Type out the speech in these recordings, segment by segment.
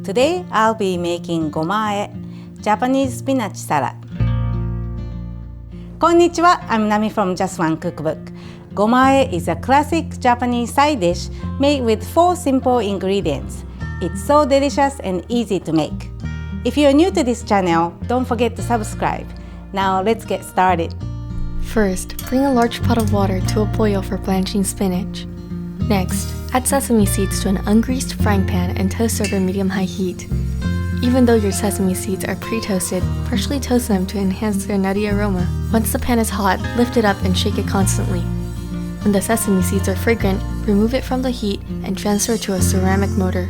Today I'll be making Gomaae, Japanese Spinach Salad. こんにちは, I'm Nami from Just One Cookbook. Gomaae is a classic Japanese side dish made with 4 simple ingredients. It's so delicious and easy to make. If you're new to this channel, don't forget to subscribe. Now let's get started. First, bring a large pot of water to a boil for blanching spinach. Next, add sesame seeds to an ungreased frying pan and toast over medium-high heat. Even though your sesame seeds are pre-toasted, partially toast them to enhance their nutty aroma. Once the pan is hot, lift it up and shake it constantly. When the sesame seeds are fragrant, remove it from the heat and transfer to a ceramic mortar.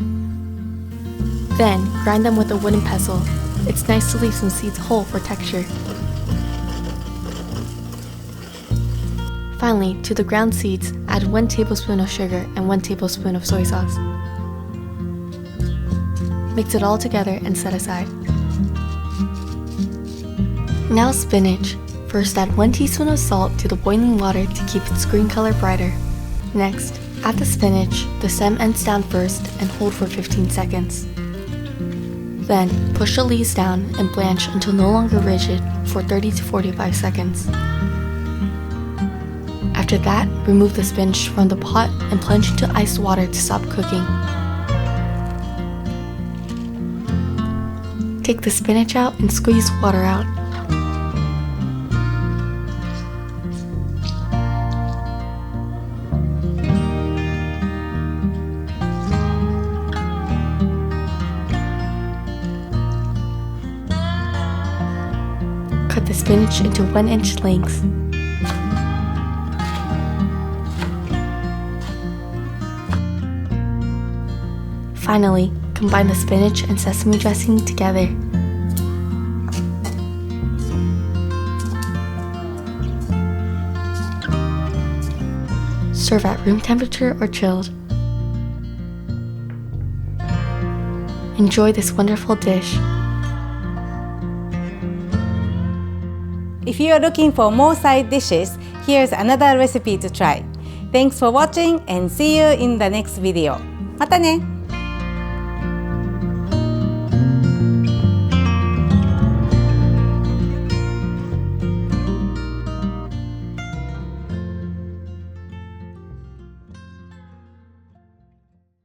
Then, grind them with a wooden pestle. It's nice to leave some seeds whole for texture. Finally, to the ground seeds, add 1 tablespoon of sugar and 1 tablespoon of soy sauce. Mix it all together and set aside. Now spinach. First, add 1 teaspoon of salt to the boiling water to keep its green color brighter. Next, add the spinach, the stem ends down first, and hold for 15 seconds. Then, push the leaves down and blanch until no longer rigid for 30 to 45 seconds. After that, remove the spinach from the pot and plunge into iced water to stop cooking. Take the spinach out and squeeze water out. Cut the spinach into 1-inch lengths. Finally, combine the spinach and sesame dressing together. Serve at room temperature or chilled. Enjoy this wonderful dish. If you are looking for more side dishes, here's another recipe to try. Thanks for watching and see you in the next video. またね!